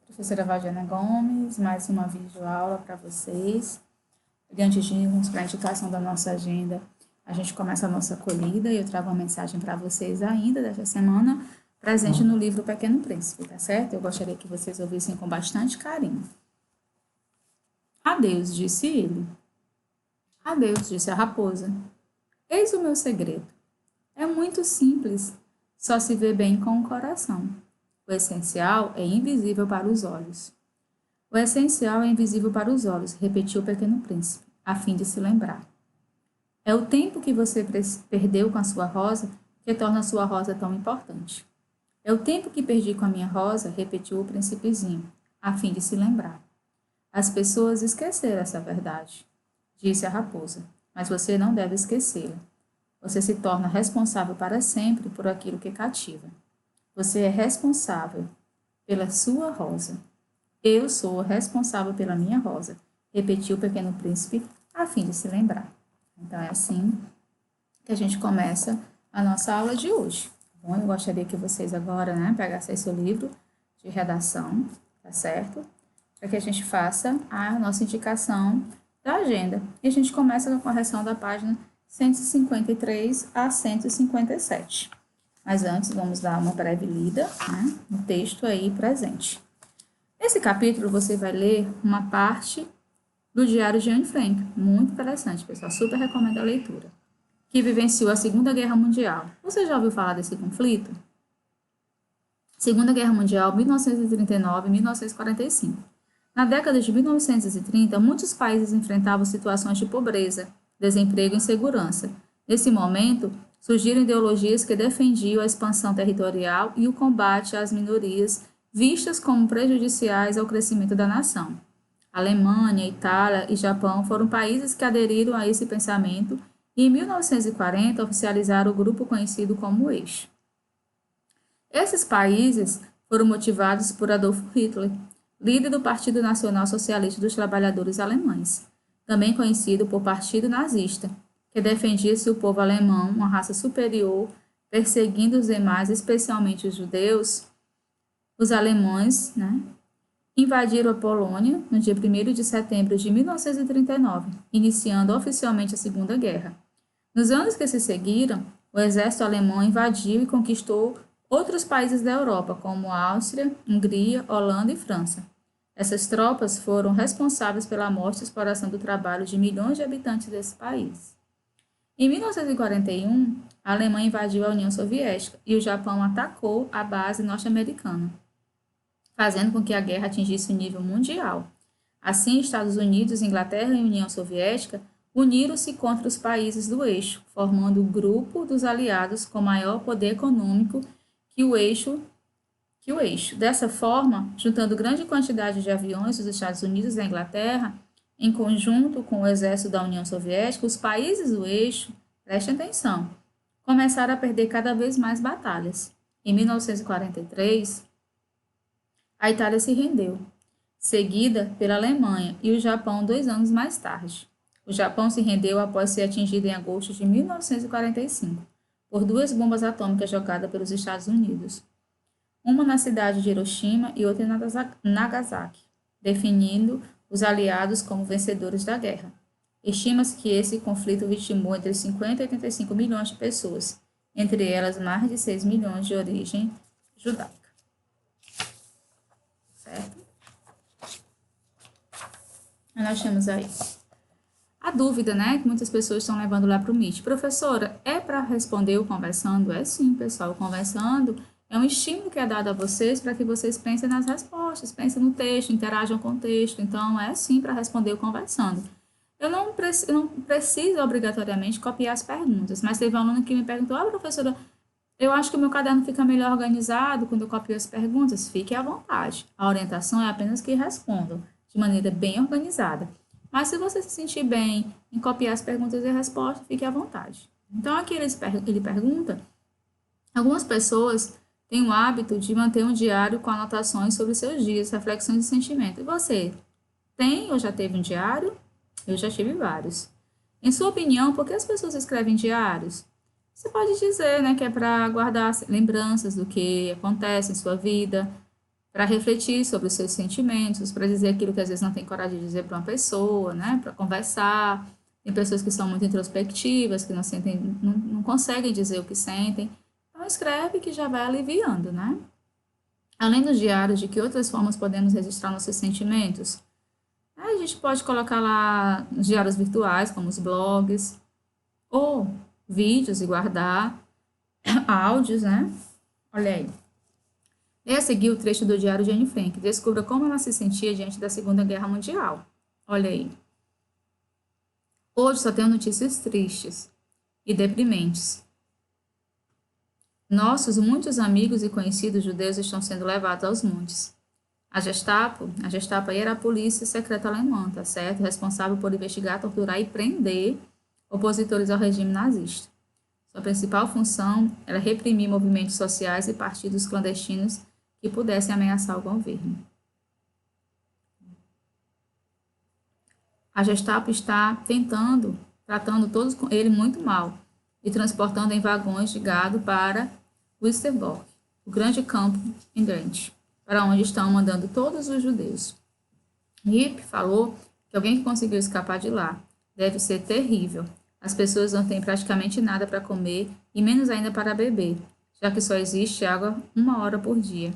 Professora Valdiana Gomes, mais uma videoaula para vocês. E antes de irmos para a indicação da nossa agenda, a gente começa a nossa acolhida e eu trago uma mensagem para vocês ainda desta semana, presente no livro Pequeno Príncipe, tá certo? Eu gostaria que vocês ouvissem com bastante carinho. Adeus, disse ele. Adeus, disse a raposa. Eis o meu segredo. É muito simples, só se vê bem com o coração. O essencial é invisível para os olhos. O essencial é invisível para os olhos, repetiu o Pequeno Príncipe, a fim de se lembrar. É o tempo que você perdeu com a sua rosa que torna a sua rosa tão importante. É o tempo que perdi com a minha rosa, repetiu o príncipezinho, a fim de se lembrar. As pessoas esqueceram essa verdade, disse a raposa, mas você não deve esquecê-la. Você se torna responsável para sempre por aquilo que cativa. Você é responsável pela sua rosa. Eu sou responsável pela minha rosa, repetiu o Pequeno Príncipe, a fim de se lembrar. Então, é assim que a gente começa a nossa aula de hoje. Bom, eu gostaria que vocês agora, pegassem seu livro de redação, tá certo? Para que a gente faça a nossa indicação da agenda. E a gente começa com a correção da página 153 a 157. Mas antes, vamos dar uma breve lida, no texto aí presente. Nesse capítulo, você vai ler uma parte do Diário de Anne Frank, muito interessante, pessoal, super recomendo a leitura, que vivenciou a Segunda Guerra Mundial. Você já ouviu falar desse conflito? Segunda Guerra Mundial, 1939-1945. Na década de 1930, muitos países enfrentavam situações de pobreza, desemprego e insegurança. Nesse momento, surgiram ideologias que defendiam a expansão territorial e o combate às minorias, vistas como prejudiciais ao crescimento da nação. Alemanha, Itália e Japão foram países que aderiram a esse pensamento e, em 1940, oficializaram o grupo conhecido como o Eixo. Esses países foram motivados por Adolf Hitler, líder do Partido Nacional Socialista dos Trabalhadores Alemães, também conhecido por Partido Nazista, que defendia-se o povo alemão, uma raça superior, perseguindo os demais, especialmente os judeus. Os alemães, invadiram a Polônia no dia 1º de setembro de 1939, iniciando oficialmente a Segunda Guerra. Nos anos que se seguiram, o exército alemão invadiu e conquistou outros países da Europa, como Áustria, Hungria, Holanda e França. Essas tropas foram responsáveis pela morte e exploração do trabalho de milhões de habitantes desse país. Em 1941, a Alemanha invadiu a União Soviética e o Japão atacou a base norte-americana, fazendo com que a guerra atingisse um nível mundial. Assim, Estados Unidos, Inglaterra e União Soviética uniram-se contra os países do eixo, formando o grupo dos aliados com maior poder econômico que o eixo. Dessa forma, juntando grande quantidade de aviões dos Estados Unidos e da Inglaterra, em conjunto com o exército da União Soviética, os países do eixo, prestem atenção, começaram a perder cada vez mais batalhas. Em 1943, a Itália se rendeu, seguida pela Alemanha e o Japão 2 anos mais tarde. O Japão se rendeu após ser atingido em agosto de 1945 por 2 bombas atômicas jogadas pelos Estados Unidos, uma na cidade de Hiroshima e outra em Nagasaki, definindo os aliados como vencedores da guerra. Estima-se que esse conflito vitimou entre 50 e 85 milhões de pessoas, entre elas mais de 6 milhões de origem judaica. Certo? Nós temos aí a dúvida, que muitas pessoas estão levando lá para o Meet. Professora, é para responder o conversando? É sim, pessoal. O conversando é um estímulo que é dado a vocês para que vocês pensem nas respostas, pensem no texto, interajam com o texto. Então, é sim para responder o conversando. Eu não preciso obrigatoriamente copiar as perguntas, mas teve um aluno que me perguntou, professora, eu acho que o meu caderno fica melhor organizado quando eu copio as perguntas. Fique à vontade. A orientação é apenas que respondam de maneira bem organizada. Mas se você se sentir bem em copiar as perguntas e respostas, fique à vontade. Então, aqui ele pergunta, algumas pessoas têm o hábito de manter um diário com anotações sobre seus dias, reflexões e sentimentos. E você tem ou já teve um diário? Eu já tive vários. Em sua opinião, por que as pessoas escrevem diários? Você pode dizer, que é para guardar lembranças do que acontece em sua vida, para refletir sobre os seus sentimentos, para dizer aquilo que às vezes não tem coragem de dizer para uma pessoa, né? Para conversar. Tem pessoas que são muito introspectivas, que não sentem, não conseguem dizer o que sentem. Então escreve que já vai aliviando, né? Além dos diários, de que outras formas podemos registrar nossos sentimentos? A gente pode colocar lá nos diários virtuais, como os blogs, ou vídeos e guardar áudios, né? Olha aí. E a seguir o trecho do diário de Anne Frank. Descubra como ela se sentia diante da Segunda Guerra Mundial. Olha aí. Hoje só tenho notícias tristes e deprimentes. Nossos muitos amigos e conhecidos judeus estão sendo levados aos montes. A Gestapo aí era a polícia secreta alemã, tá certo? Responsável por investigar, torturar e prender opositores ao regime nazista. Sua principal função era reprimir movimentos sociais e partidos clandestinos que pudessem ameaçar o governo. A Gestapo está tratando todos ele muito mal e transportando em vagões de gado para Westerbork, o grande campo em Grant, para onde estão mandando todos os judeus. Rip falou que alguém que conseguiu escapar de lá deve ser terrível. As pessoas não têm praticamente nada para comer e menos ainda para beber, já que só existe água 1 hora por dia.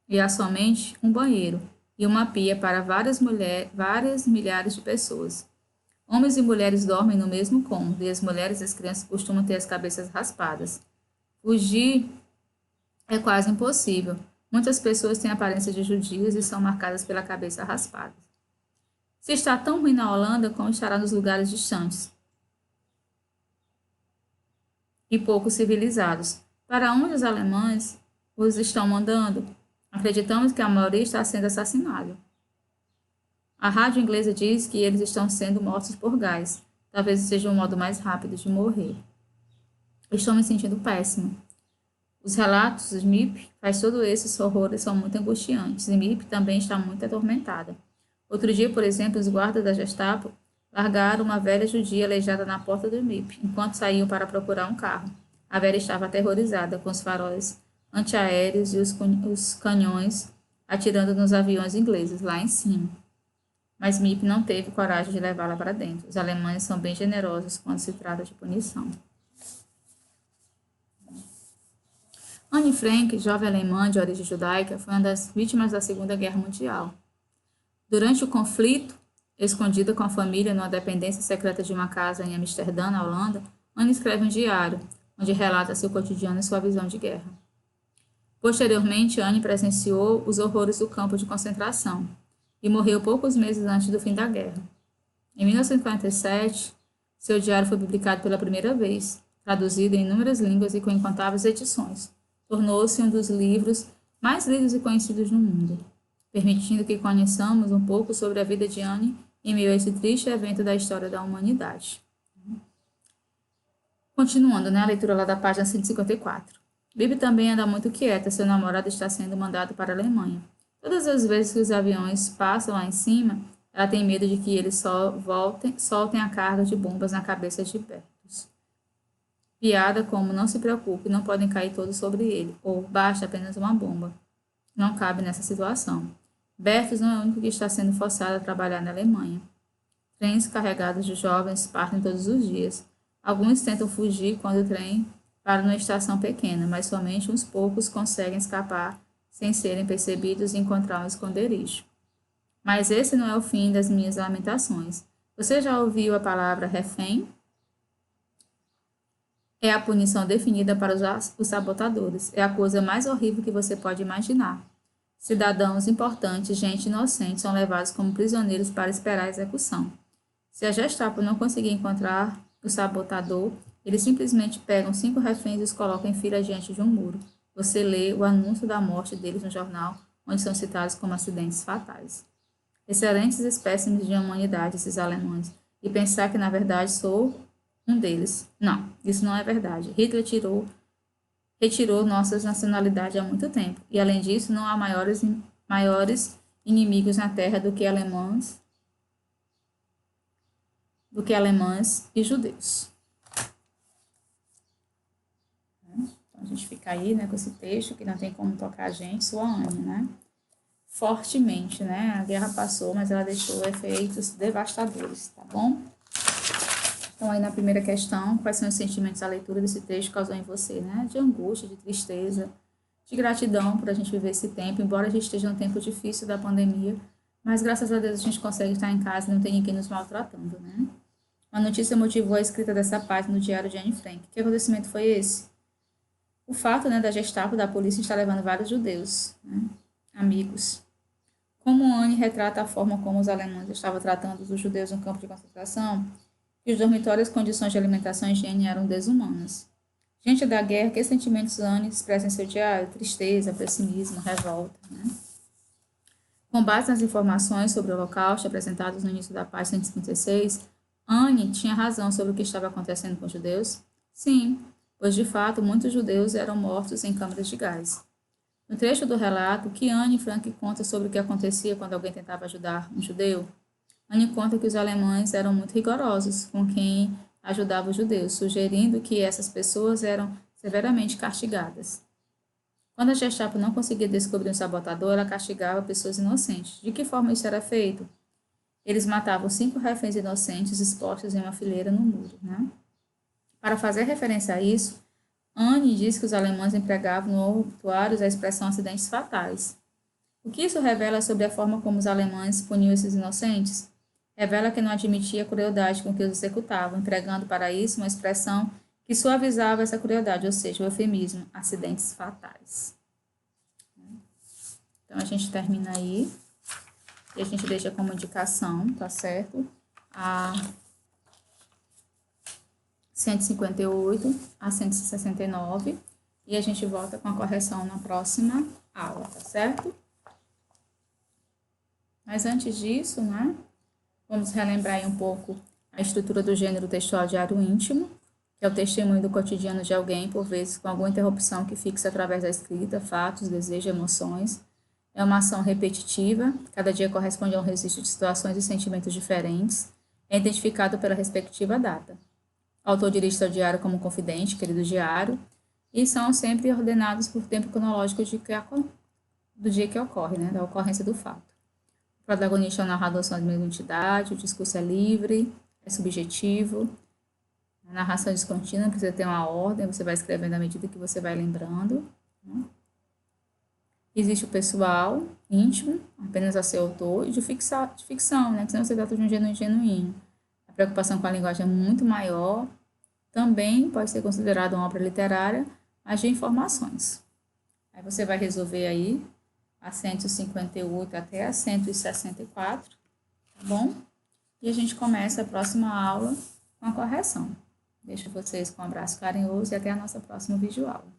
E há somente um banheiro e uma pia para várias milhares de pessoas. Homens e mulheres dormem no mesmo cômodo e as mulheres e as crianças costumam ter as cabeças raspadas. Fugir é quase impossível. Muitas pessoas têm aparência de judias e são marcadas pela cabeça raspada. Se está tão ruim na Holanda, como estará nos lugares distantes e pouco civilizados? Para onde os alemães os estão mandando? Acreditamos que a maioria está sendo assassinada. A rádio inglesa diz que eles estão sendo mortos por gás. Talvez seja o modo mais rápido de morrer. Estou me sentindo péssimo. Os relatos de MIP faz todos esses horrores são muito angustiantes e MIP também está muito atormentada. Outro dia, por exemplo, os guardas da Gestapo largaram uma velha judia aleijada na porta do MIP, enquanto saíam para procurar um carro. A velha estava aterrorizada, com os faróis antiaéreos e os canhões atirando nos aviões ingleses lá em cima. Mas MIP não teve coragem de levá-la para dentro. Os alemães são bem generosos quando se trata de punição. Anne Frank, jovem alemã de origem judaica, foi uma das vítimas da Segunda Guerra Mundial. Durante o conflito, escondida com a família numa dependência secreta de uma casa em Amsterdã, na Holanda, Anne escreve um diário, onde relata seu cotidiano e sua visão de guerra. Posteriormente, Anne presenciou os horrores do campo de concentração e morreu poucos meses antes do fim da guerra. Em 1947, seu diário foi publicado pela primeira vez, traduzido em inúmeras línguas e com incontáveis edições. Tornou-se um dos livros mais lidos e conhecidos no mundo, permitindo que conheçamos um pouco sobre a vida de Anne em meio a esse triste evento da história da humanidade. Continuando, a leitura lá da página 154. Bibi também anda muito quieta, seu namorado está sendo mandado para a Alemanha. Todas as vezes que os aviões passam lá em cima, ela tem medo de que eles soltem a carga de bombas na cabeça de Bertus. Piada como não se preocupe, não podem cair todos sobre ele, ou basta apenas uma bomba. Não cabe nessa situação. Bertus não é o único que está sendo forçado a trabalhar na Alemanha. Trens carregados de jovens partem todos os dias. Alguns tentam fugir quando o trem para numa estação pequena, mas somente uns poucos conseguem escapar sem serem percebidos e encontrar um esconderijo. Mas esse não é o fim das minhas lamentações. Você já ouviu a palavra refém? É a punição definida para os sabotadores. É a coisa mais horrível que você pode imaginar. Cidadãos importantes, gente inocente, são levados como prisioneiros para esperar a execução. Se a Gestapo não conseguir encontrar o sabotador, eles simplesmente pegam 5 reféns e os colocam em fila diante de um muro. Você lê o anúncio da morte deles no jornal, onde são citados como acidentes fatais. Excelentes espécimes de humanidade, esses alemães. E pensar que, na verdade, sou um deles. Não, isso não é verdade. Hitler retirou nossas nacionalidades há muito tempo. E, além disso, não há maiores inimigos na Terra do que alemães e judeus. Então, a gente fica aí, com esse texto, que não tem como tocar a gente, sua Anne, fortemente, né? A guerra passou, mas ela deixou efeitos devastadores, tá bom? Então, aí na primeira questão, quais são os sentimentos a leitura desse texto causou em você, né? De angústia, de tristeza, de gratidão por a gente viver esse tempo, embora a gente esteja num tempo difícil da pandemia, mas graças a Deus a gente consegue estar em casa e não tem ninguém nos maltratando, né? Uma notícia motivou a escrita dessa página no diário de Anne Frank. Que acontecimento foi esse? O fato, né, da Gestapo, da polícia, estar levando vários judeus, né, amigos. Como Anne retrata a forma como os alemães estavam tratando os judeus no campo de concentração, e os dormitórios e as condições de alimentação e higiene eram desumanas. Diante da guerra, que sentimentos Anne expressa em seu diário? Tristeza, pessimismo, revolta. Né? Com base nas informações sobre o Holocausto apresentadas no início da página 156, Anne tinha razão sobre o que estava acontecendo com os judeus? Sim, pois de fato muitos judeus eram mortos em câmaras de gás. No trecho do relato, que Anne Frank conta sobre o que acontecia quando alguém tentava ajudar um judeu, Anne conta que os alemães eram muito rigorosos com quem ajudava os judeus, sugerindo que essas pessoas eram severamente castigadas. Quando a Gestapo não conseguia descobrir um sabotador, ela castigava pessoas inocentes. De que forma isso era feito? Eles matavam 5 reféns inocentes expostos em uma fileira no muro. Né? Para fazer referência a isso, Anne diz que os alemães empregavam no obituário a expressão acidentes fatais. O que isso revela sobre a forma como os alemães puniam esses inocentes? Revela que não admitia a crueldade com que os executavam, empregando para isso uma expressão que suavizava essa crueldade, ou seja, o eufemismo, acidentes fatais. Então, a gente termina aí, e a gente deixa como indicação, tá certo? A 158 a 169, e a gente volta com a correção na próxima aula, tá certo? Mas antes disso, né, vamos relembrar aí um pouco a estrutura do gênero textual diário íntimo, que é o testemunho do cotidiano de alguém, por vezes com alguma interrupção que fixa através da escrita, fatos, desejos, emoções. É uma ação repetitiva, cada dia corresponde a um registro de situações e sentimentos diferentes, é identificado pela respectiva data. O autor dirige seu diário como confidente, querido diário, e são sempre ordenados por tempo cronológico do dia que ocorre, né, da ocorrência do fato. O protagonista é o narrador, são as mesmas entidades, o discurso é livre, é subjetivo, a narração é descontínua, precisa ter uma ordem, você vai escrevendo à medida que você vai lembrando. Né? Existe o pessoal, íntimo, apenas a seu autor, e de ficção, né? Que senão você trata de um gênero genuíno. A preocupação com a linguagem é muito maior, também pode ser considerada uma obra literária, mas de informações. Aí você vai resolver aí a 158 até a 164, tá bom? E a gente começa a próxima aula com a correção. Deixo vocês com um abraço carinhoso e até a nossa próxima videoaula.